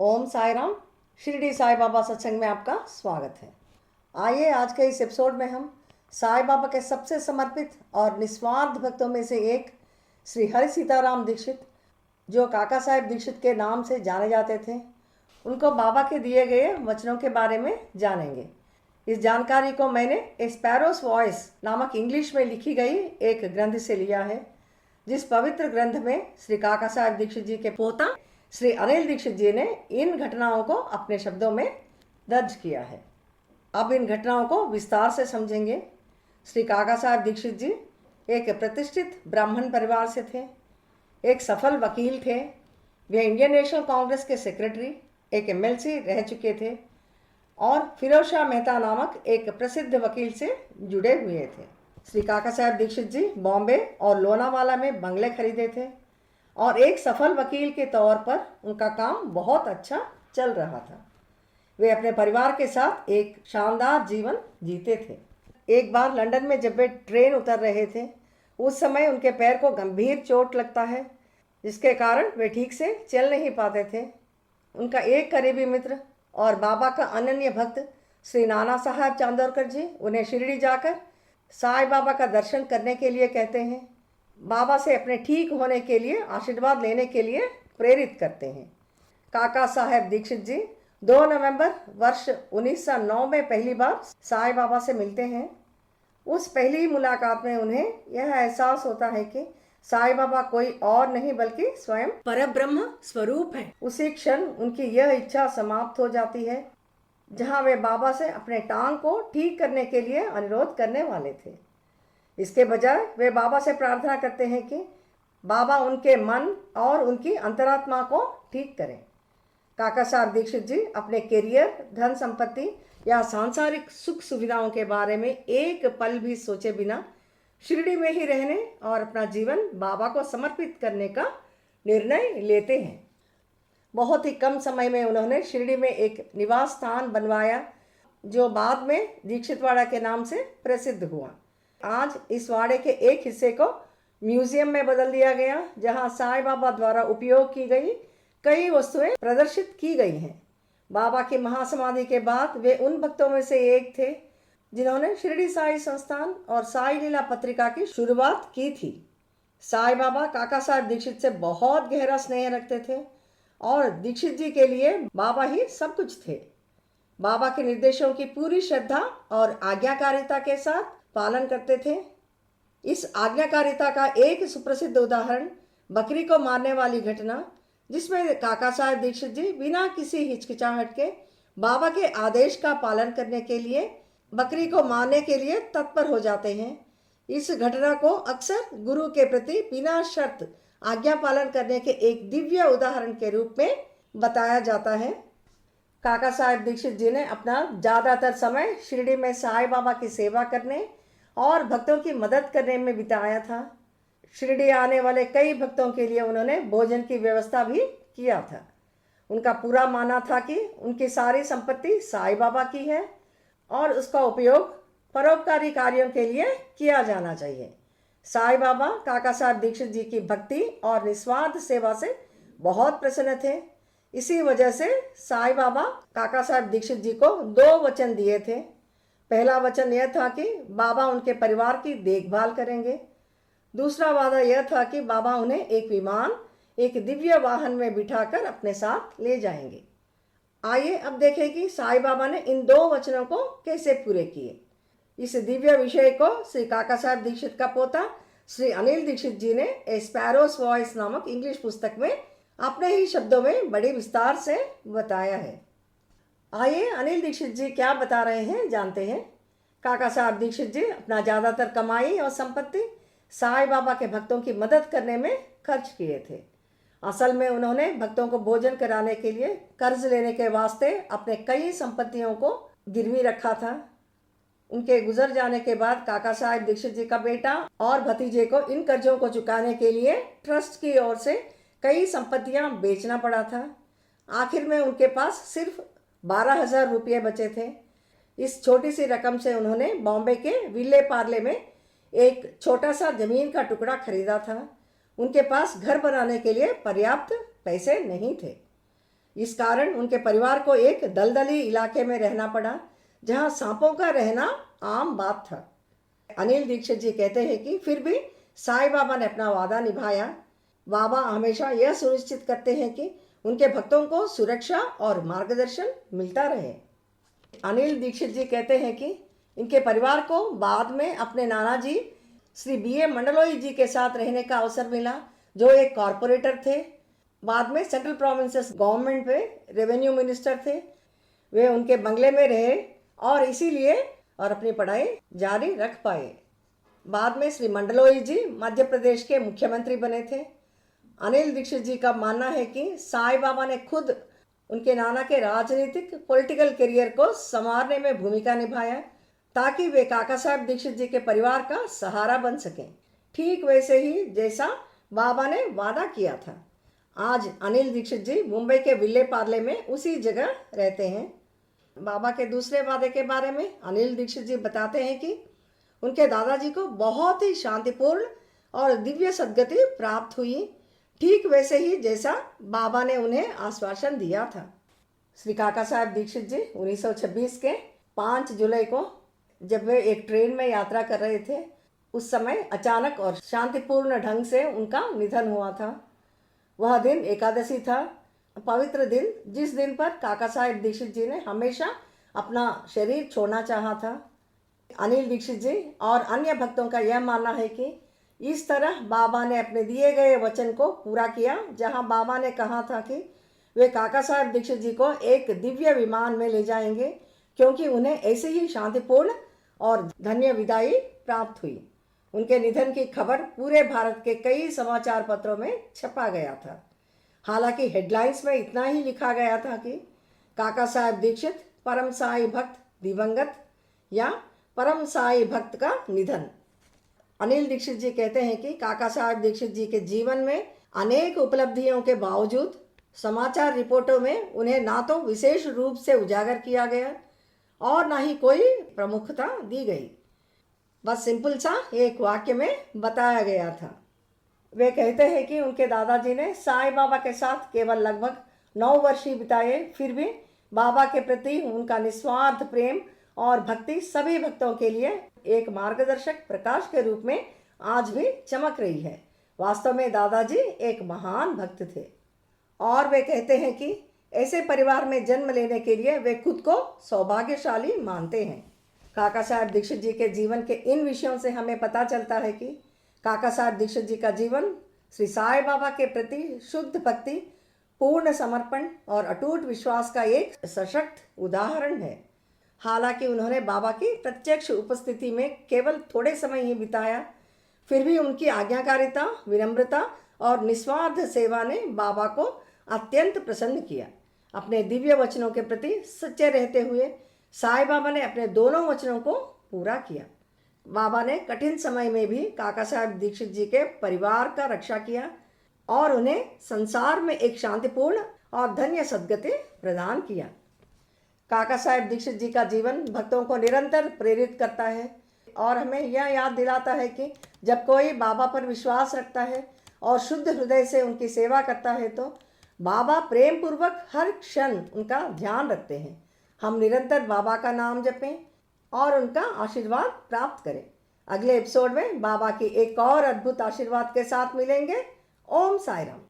ओम साई राम। शिरडी साई बाबा सत्संग में आपका स्वागत है। आइए आज के इस एपिसोड में हम साई बाबा के सबसे समर्पित और निस्वार्थ भक्तों में से एक श्री हरि सीताराम दीक्षित, जो काका साहेब दीक्षित के नाम से जाने जाते थे, उनको बाबा के दिए गए वचनों के बारे में जानेंगे। इस जानकारी को मैंने ए स्पैरोस वॉइस नामक इंग्लिश में लिखी गई एक ग्रंथ से लिया है, जिस पवित्र ग्रंथ में श्री काका साहेब दीक्षित जी के पोता श्री अनिल दीक्षित जी ने इन घटनाओं को अपने शब्दों में दर्ज किया है। अब इन घटनाओं को विस्तार से समझेंगे। श्री काका साहेब दीक्षित जी एक प्रतिष्ठित ब्राह्मण परिवार से थे, एक सफल वकील थे। वे इंडियन नेशनल कांग्रेस के सेक्रेटरी, एक एमएलसी रह चुके थे और फिरोज शाह मेहता नामक एक प्रसिद्ध वकील से जुड़े हुए थे। श्री काका साहेब दीक्षित जी बॉम्बे और लोनावाला में बंगले खरीदे थे और एक सफल वकील के तौर पर उनका काम बहुत अच्छा चल रहा था। वे अपने परिवार के साथ एक शानदार जीवन जीते थे। एक बार लंदन में जब वे ट्रेन उतर रहे थे, उस समय उनके पैर को गंभीर चोट लगता है, जिसके कारण वे ठीक से चल नहीं पाते थे। उनका एक करीबी मित्र और बाबा का अनन्य भक्त श्री नाना साहब चांदोरकर जी उन्हें शिरडी जाकर साई बाबा का दर्शन करने के लिए कहते हैं। बाबा से अपने ठीक होने के लिए आशीर्वाद लेने के लिए प्रेरित करते हैं। काका साहेब दीक्षित जी 2 नवंबर वर्ष 1909 में पहली बार साई बाबा से मिलते हैं। उस पहली मुलाकात में उन्हें यह एहसास होता है कि साई बाबा कोई और नहीं बल्कि स्वयं परब्रह्म स्वरूप है। उसी क्षण उनकी यह इच्छा समाप्त हो जाती है, जहां वे बाबा से अपने टांग को ठीक करने के लिए अनुरोध करने वाले थे। इसके बजाय वे बाबा से प्रार्थना करते हैं कि बाबा उनके मन और उनकी अंतरात्मा को ठीक करें। काका साहब दीक्षित जी अपने करियर, धन संपत्ति या सांसारिक सुख सुविधाओं के बारे में एक पल भी सोचे बिना शिरडी में ही रहने और अपना जीवन बाबा को समर्पित करने का निर्णय लेते हैं। बहुत ही कम समय में उन्होंने शिरडी में एक निवास स्थान बनवाया, जो बाद में दीक्षितवाड़ा के नाम से प्रसिद्ध हुआ। आज इस वाड़े के एक हिस्से को म्यूजियम में बदल दिया गया, जहां साई बाबा द्वारा उपयोग की गई कई वस्तुएं प्रदर्शित की गई हैं। बाबा की महासमाधि के बाद वे उन भक्तों में से एक थे जिन्होंने शिरडी साई संस्थान और साई लीला पत्रिका की शुरुआत की थी। साई बाबा काका साहब दीक्षित से बहुत गहरा स्नेह रखते थे और दीक्षित जी के लिए बाबा ही सब कुछ थे। बाबा के निर्देशों की पूरी श्रद्धा और आज्ञाकारिता के साथ पालन करते थे। इस आज्ञाकारिता का एक सुप्रसिद्ध उदाहरण बकरी को मारने वाली घटना, जिसमें काका साहब दीक्षित जी बिना किसी हिचकिचाहट के बाबा के आदेश का पालन करने के लिए बकरी को मारने के लिए तत्पर हो जाते हैं। इस घटना को अक्सर गुरु के प्रति बिना शर्त आज्ञा पालन करने के एक दिव्य उदाहरण के रूप में बताया जाता है। काका साहब दीक्षित जी ने अपना ज़्यादातर समय शिरडी में साई बाबा की सेवा करने और भक्तों की मदद करने में बिताया था। शिरडी आने वाले कई भक्तों के लिए उन्होंने भोजन की व्यवस्था भी किया था। उनका पूरा मानना था कि उनकी सारी संपत्ति साई बाबा की है और उसका उपयोग परोपकारी कार्यों के लिए किया जाना चाहिए। साई बाबा काका साहब दीक्षित जी की भक्ति और निस्वार्थ सेवा से बहुत प्रसन्न थे। इसी वजह से साई बाबा काका साहब दीक्षित जी को 2 वचन दिए थे। पहला वचन यह था कि बाबा उनके परिवार की देखभाल करेंगे। दूसरा वादा यह था कि बाबा उन्हें एक विमान, एक दिव्य वाहन में बिठाकर अपने साथ ले जाएंगे। आइए अब देखें कि साई बाबा ने इन 2 वचनों को कैसे पूरे किए। इस दिव्य विषय को श्री काका साहब दीक्षित का पोता श्री अनिल दीक्षित जी ने ए स्पैरोस वॉइस नामक इंग्लिश पुस्तक में अपने ही शब्दों में बड़े विस्तार से बताया है। आइए अनिल दीक्षित जी क्या बता रहे हैं जानते हैं। काका साहब दीक्षित जी अपना ज़्यादातर कमाई और संपत्ति साई बाबा के भक्तों की मदद करने में खर्च किए थे। असल में उन्होंने भक्तों को भोजन कराने के लिए कर्ज लेने के वास्ते अपने कई संपत्तियों को गिरवी रखा था। उनके गुजर जाने के बाद काका साहब दीक्षित जी का बेटा और भतीजे को इन कर्जों को चुकाने के लिए ट्रस्ट की ओर से कई संपत्तियां बेचना पड़ा था। आखिर में उनके पास सिर्फ 12,000 रुपये बचे थे। इस छोटी सी रकम से उन्होंने बॉम्बे के विले पार्ले में एक छोटा सा जमीन का टुकड़ा खरीदा था। उनके पास घर बनाने के लिए पर्याप्त पैसे नहीं थे। इस कारण उनके परिवार को एक दलदली इलाके में रहना पड़ा, जहां सांपों का रहना आम बात था। अनिल दीक्षित जी कहते हैं कि फिर भी साईं बाबा ने अपना वादा निभाया। बाबा हमेशा यह सुनिश्चित करते हैं कि उनके भक्तों को सुरक्षा और मार्गदर्शन मिलता रहे। अनिल दीक्षित जी कहते हैं कि इनके परिवार को बाद में अपने नाना जी श्री B.A. मंडलोई जी के साथ रहने का अवसर मिला, जो एक कॉरपोरेटर थे। बाद में सेंट्रल प्रोविंसेस गवर्नमेंट में रेवेन्यू मिनिस्टर थे। वे उनके बंगले में रहे और इसीलिए और अपनी पढ़ाई जारी रख पाए। बाद में श्री मंडलोई जी मध्य प्रदेश के मुख्यमंत्री बने थे। अनिल दीक्षित जी का मानना है कि साईं बाबा ने खुद उनके नाना के राजनीतिक पॉलिटिकल करियर को संवारने में भूमिका निभाया, ताकि वे काका साहब दीक्षित जी के परिवार का सहारा बन सकें, ठीक वैसे ही जैसा बाबा ने वादा किया था। आज अनिल दीक्षित जी मुंबई के विले पार्ले में उसी जगह रहते हैं। बाबा के दूसरे वादे के बारे में अनिल दीक्षित जी बताते हैं कि उनके दादाजी को बहुत ही शांतिपूर्ण और दिव्य सद्गति प्राप्त हुई, ठीक वैसे ही जैसा बाबा ने उन्हें आश्वासन दिया था। श्री काका साहब दीक्षित जी 1926 के 5 जुलाई को जब वे एक ट्रेन में यात्रा कर रहे थे, उस समय अचानक और शांतिपूर्ण ढंग से उनका निधन हुआ था। वह दिन एकादशी था, पवित्र दिन, जिस दिन पर काका साहब दीक्षित जी ने हमेशा अपना शरीर छोड़ना चाहा था। अनिल दीक्षित जी और अन्य भक्तों का यह मानना है कि इस तरह बाबा ने अपने दिए गए वचन को पूरा किया, जहां बाबा ने कहा था कि वे काका साहब दीक्षित जी को एक दिव्य विमान में ले जाएंगे, क्योंकि उन्हें ऐसे ही शांतिपूर्ण और धन्य विदाई प्राप्त हुई। उनके निधन की खबर पूरे भारत के कई समाचार पत्रों में छपा गया था। हालांकि हेडलाइंस में इतना ही लिखा गया था कि काका साहब दीक्षित परम साई भक्त दिवंगत या परम साई भक्त का निधन। अनिल दीक्षित जी कहते हैं कि काका साहब दीक्षित जी के जीवन में अनेक उपलब्धियों के बावजूद समाचार रिपोर्टों में उन्हें ना तो विशेष रूप से उजागर किया गया और ना ही कोई प्रमुखता दी गई। बस सिंपल सा एक वाक्य में बताया गया था। वे कहते हैं कि उनके दादाजी ने साईं बाबा के साथ केवल लगभग 9 वर्ष ही बिताए, फिर भी बाबा के प्रति उनका निस्वार्थ प्रेम और भक्ति सभी भक्तों के लिए एक मार्गदर्शक प्रकाश के रूप में आज भी चमक रही है। वास्तव में दादाजी एक महान भक्त थे और वे कहते हैं कि ऐसे परिवार में जन्म लेने के लिए वे खुद को सौभाग्यशाली मानते हैं। काका साहब दीक्षित जी के जीवन के इन विषयों से हमें पता चलता है कि काका साहब दीक्षित जी का जीवन श्री साईं बाबा के प्रति शुद्ध भक्ति, पूर्ण समर्पण और अटूट विश्वास का एक सशक्त उदाहरण है। हालांकि उन्होंने बाबा की प्रत्यक्ष उपस्थिति में केवल थोड़े समय ही बिताया, फिर भी उनकी आज्ञाकारिता, विनम्रता और निस्वार्थ सेवा ने बाबा को अत्यंत प्रसन्न किया। अपने दिव्य वचनों के प्रति सच्चे रहते हुए साईं बाबा ने अपने दोनों वचनों को पूरा किया। बाबा ने कठिन समय में भी काका साहब दीक्षित जी के परिवार का रक्षा किया और उन्हें संसार में एक शांतिपूर्ण और धन्य सद्गति प्रदान किया। काका साहब दीक्षित जी का जीवन भक्तों को निरंतर प्रेरित करता है और हमें यह याद दिलाता है कि जब कोई बाबा पर विश्वास रखता है और शुद्ध हृदय से उनकी सेवा करता है तो बाबा प्रेम पूर्वक हर क्षण उनका ध्यान रखते हैं। हम निरंतर बाबा का नाम जपें और उनका आशीर्वाद प्राप्त करें। अगले एपिसोड में बाबा की एक और अद्भुत आशीर्वाद के साथ मिलेंगे। ओम साई राम।